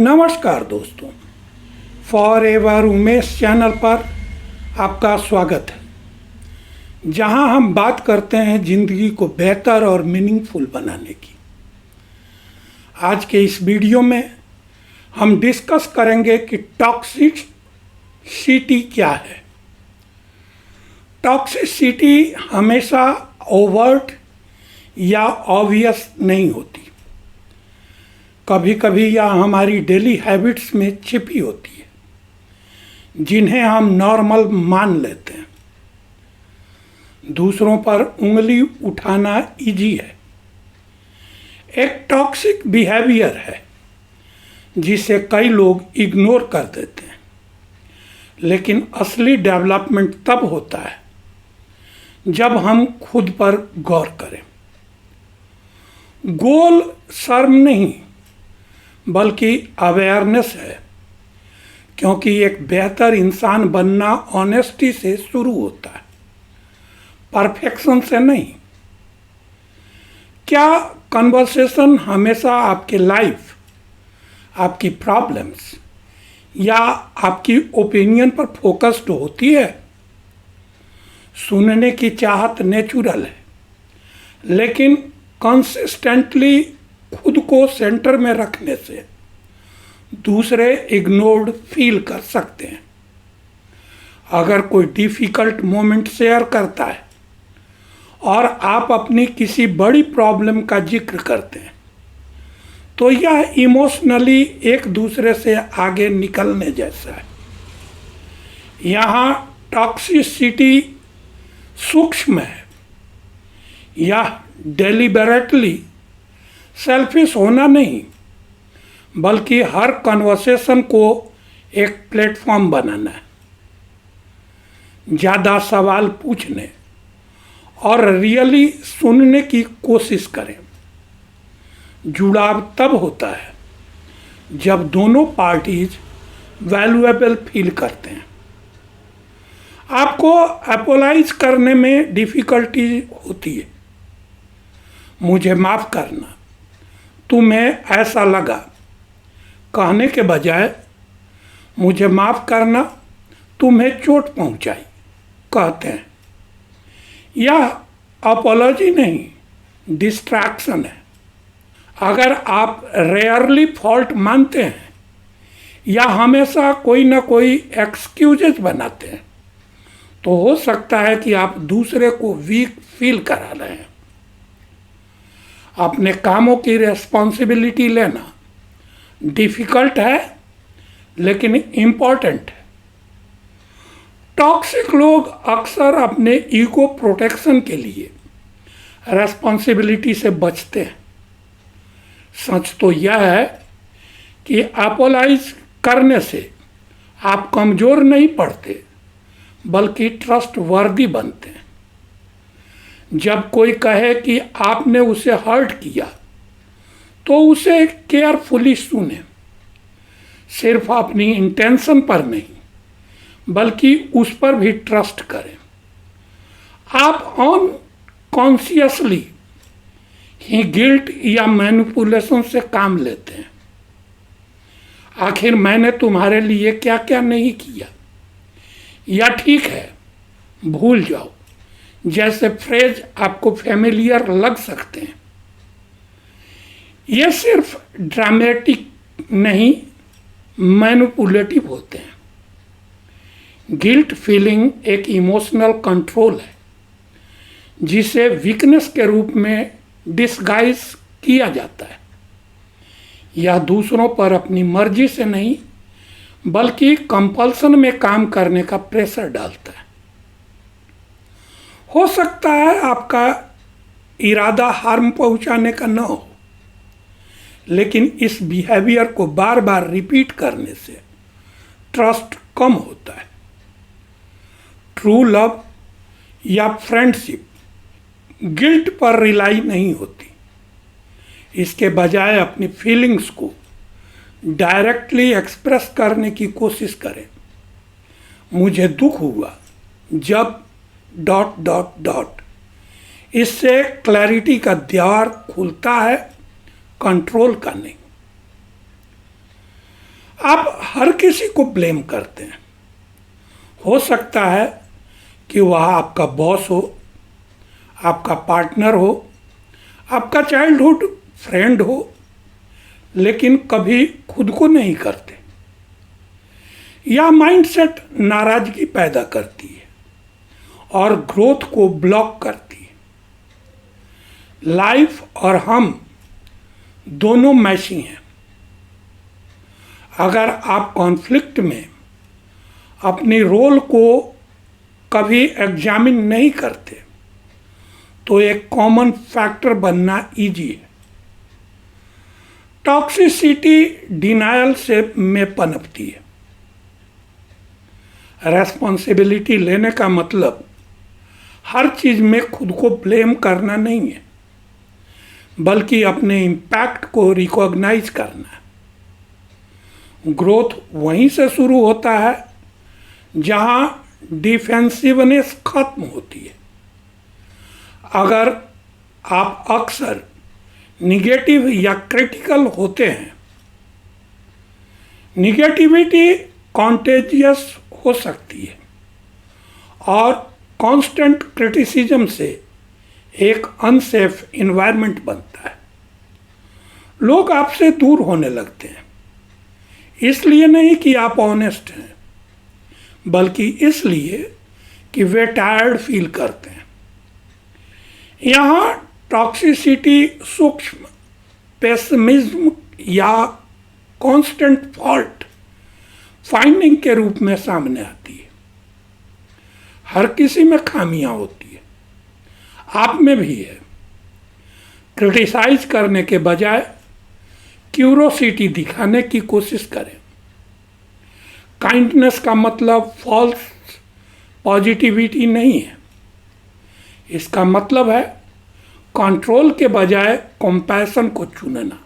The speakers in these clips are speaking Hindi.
नमस्कार दोस्तों, फॉरएवर उमेश चैनल पर आपका स्वागत है, जहां हम बात करते हैं ज़िंदगी को बेहतर और मीनिंगफुल बनाने की। आज के इस वीडियो में हम डिस्कस करेंगे कि टॉक्सिसिटी क्या है। टॉक्सिसिटी हमेशा ओवर्ट या ऑब्वियस नहीं होती। कभी कभी यह हमारी डेली हैबिट्स में छिपी होती है, जिन्हें हम नॉर्मल मान लेते हैं। दूसरों पर उंगली उठाना इजी है। एक टॉक्सिक बिहेवियर है जिसे कई लोग इग्नोर कर देते हैं, लेकिन असली डेवलपमेंट तब होता है जब हम खुद पर गौर करें। गोल शर्म नहीं बल्कि अवेयरनेस है, क्योंकि एक बेहतर इंसान बनना ऑनेस्टी से शुरू होता है, परफेक्शन से नहीं। क्या कन्वर्सेशन हमेशा आपके लाइफ, आपकी प्रॉब्लम्स या आपकी ओपिनियन पर फोकस्ड होती है? सुनने की चाहत नेचुरल है, लेकिन कंसिस्टेंटली खुद को सेंटर में रखने से दूसरे इग्नोर्ड फील कर सकते हैं। अगर कोई डिफ़िकल्ट मोमेंट शेयर करता है और आप अपनी किसी बड़ी प्रॉब्लम का जिक्र करते हैं, तो यह इमोशनली एक दूसरे से आगे निकलने जैसा है। यहाँ टॉक्सिसिटी सूक्ष्म है। यह डेलिबरेटली सेल्फिश होना नहीं, बल्कि हर कन्वर्सेशन को एक प्लेटफॉर्म बनाना है। ज़्यादा सवाल पूछने और रियली सुनने की कोशिश करें। जुड़ाव तब होता है जब दोनों पार्टीज वैल्यूएबल फील करते हैं। आपको अपोलाइज करने में डिफ़िकल्टी होती है। मुझे माफ़ करना, तुम्हें ऐसा लगा, कहने के बजाय मुझे माफ़ करना, तुम्हें चोट पहुंचाई कहते हैं। यह अपॉलॉजी नहीं, डिस्ट्रैक्शन है। अगर आप रेयरली फॉल्ट मानते हैं या हमेशा कोई ना कोई एक्सक्यूजेज बनाते हैं, तो हो सकता है कि आप दूसरे को वीक फील करा रहे हैं। अपने कामों की रिस्पॉन्सिबिलिटी लेना डिफ़िकल्ट है, लेकिन इम्पॉर्टेंट है। टॉक्सिक लोग अक्सर अपने ईगो प्रोटेक्शन के लिए रिस्पॉन्सिबिलिटी से बचते हैं। सच तो यह है कि अपोलाइज करने से आप कमज़ोर नहीं पड़ते, बल्कि ट्रस्टवर्दी बनते हैं। जब कोई कहे कि आपने उसे हर्ट किया, तो उसे केयरफुली सुने। सिर्फ अपनी इंटेंशन पर नहीं, बल्कि उस पर भी ट्रस्ट करें। आप अनकॉन्शियसली ही गिल्ट या मैनिपुलेशन से काम लेते हैं। आखिर मैंने तुम्हारे लिए क्या क्या नहीं किया, या ठीक है भूल जाओ जैसे फ्रेज आपको फेमिलियर लग सकते हैं। ये सिर्फ ड्रामेटिक नहीं, मैनिपुलेटिव होते हैं। गिल्ट फीलिंग एक इमोशनल कंट्रोल है, जिसे वीकनेस के रूप में डिस्गाइज किया जाता है। यह दूसरों पर अपनी मर्जी से नहीं, बल्कि कंपल्सन में काम करने का प्रेशर डालता है। हो सकता है आपका इरादा हार्म पहुंचाने का न हो, लेकिन इस बिहेवियर को बार बार रिपीट करने से ट्रस्ट कम होता है। ट्रू लव या फ्रेंडशिप गिल्ट पर रिलाई नहीं होती। इसके बजाय अपनी फीलिंग्स को डायरेक्टली एक्सप्रेस करने की कोशिश करें। मुझे दुख हुआ जब ... इससे क्लैरिटी का द्वार खुलता है, कंट्रोल का नहीं। आप हर किसी को ब्लेम करते हैं। हो सकता है कि वह आपका बॉस हो, आपका पार्टनर हो, आपका चाइल्डहुड फ्रेंड हो, लेकिन कभी खुद को नहीं करते। यह माइंडसेट नाराजगी पैदा करती है और ग्रोथ को ब्लॉक करती है। लाइफ और हम दोनों मैशी हैं। अगर आप कॉन्फ्लिक्ट में अपनी रोल को कभी एग्जामिन नहीं करते तो एक कॉमन फैक्टर बनना इजी है। टॉक्सिसिटी डिनायल से में पनपती है। रेस्पॉन्सिबिलिटी लेने का मतलब हर चीज में खुद को ब्लेम करना नहीं है, बल्कि अपने इम्पैक्ट को रिकॉग्नाइज करना है। ग्रोथ वहीं से शुरू होता है जहां डिफेंसिवनेस खत्म होती है। अगर आप अक्सर निगेटिव या क्रिटिकल होते हैं, निगेटिविटी कॉन्टेजियस हो सकती है और कांस्टेंट क्रिटिसिज्म से एक अनसेफ एनवायरनमेंट बनता है। लोग आपसे दूर होने लगते हैं, इसलिए नहीं कि आप ऑनेस्ट हैं, बल्कि इसलिए कि वे टायर्ड फील करते हैं। यहाँ टॉक्सिसिटी सूक्ष्म पेसिमिज्म या कांस्टेंट फॉल्ट फाइंडिंग के रूप में सामने आती है। हर किसी में खामियां होती है, आप में भी है। क्रिटिसाइज करने के बजाय क्यूरोसिटी दिखाने की कोशिश करें। काइंडनेस का मतलब फॉल्स पॉजिटिविटी नहीं है। इसका मतलब है कंट्रोल के बजाय कंपैशन को चुनना।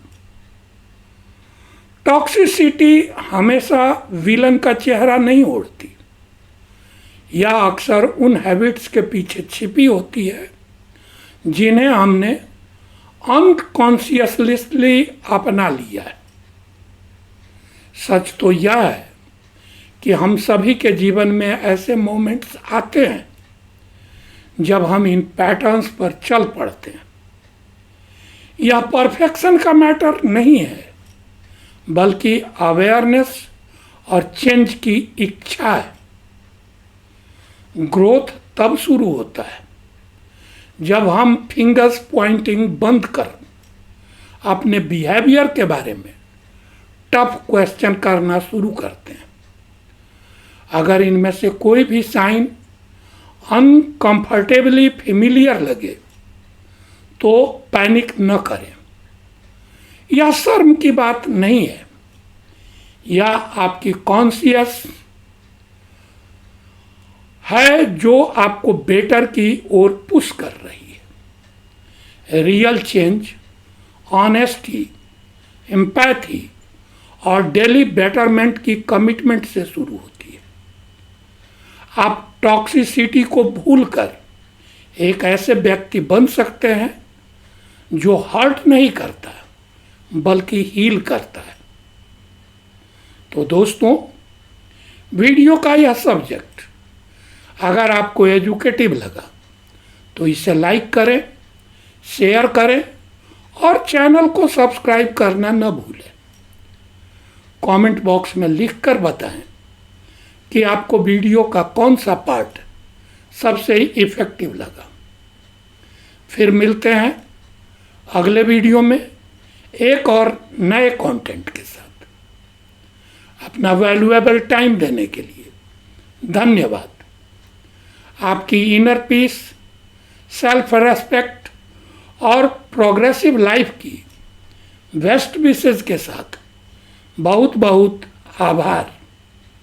टॉक्सिसिटी हमेशा विलन का चेहरा नहीं ओढ़ती। यह अक्सर उन हैबिट्स के पीछे छिपी होती है जिन्हें हमने अनकॉन्शियसली अपना लिया है। सच तो यह है कि हम सभी के जीवन में ऐसे मोमेंट्स आते हैं जब हम इन पैटर्न्स पर चल पड़ते हैं। यह परफेक्शन का मैटर नहीं है, बल्कि अवेयरनेस और चेंज की इच्छा है। ग्रोथ तब शुरू होता है जब हम फिंगर्स पॉइंटिंग बंद कर अपने बिहेवियर के बारे में टफ क्वेश्चन करना शुरू करते हैं। अगर इनमें से कोई भी साइन अनकंफर्टेबली फेमिलियर लगे तो पैनिक न करें। यह शर्म की बात नहीं है, यह आपकी कॉन्शियस है जो आपको बेटर की ओर पुश कर रही है। रियल चेंज ऑनेस्टी, एम्पैथी और डेली बेटरमेंट की कमिटमेंट से शुरू होती है। आप टॉक्सिसिटी को भूलकर एक ऐसे व्यक्ति बन सकते हैं जो हर्ट नहीं करता बल्कि हील करता है। तो दोस्तों, वीडियो का यह सब्जेक्ट अगर आपको एजुकेटिव लगा तो इसे लाइक करें, शेयर करें और चैनल को सब्सक्राइब करना न भूलें। कमेंट बॉक्स में लिखकर बताएं कि आपको वीडियो का कौन सा पार्ट सबसे इफेक्टिव लगा। फिर मिलते हैं अगले वीडियो में एक और नए कंटेंट के साथ। अपना वैल्यूएबल टाइम देने के लिए धन्यवाद। आपकी इनर पीस, सेल्फ रेस्पेक्ट और प्रोग्रेसिव लाइफ की बेस्ट विशेज के साथ बहुत बहुत आभार।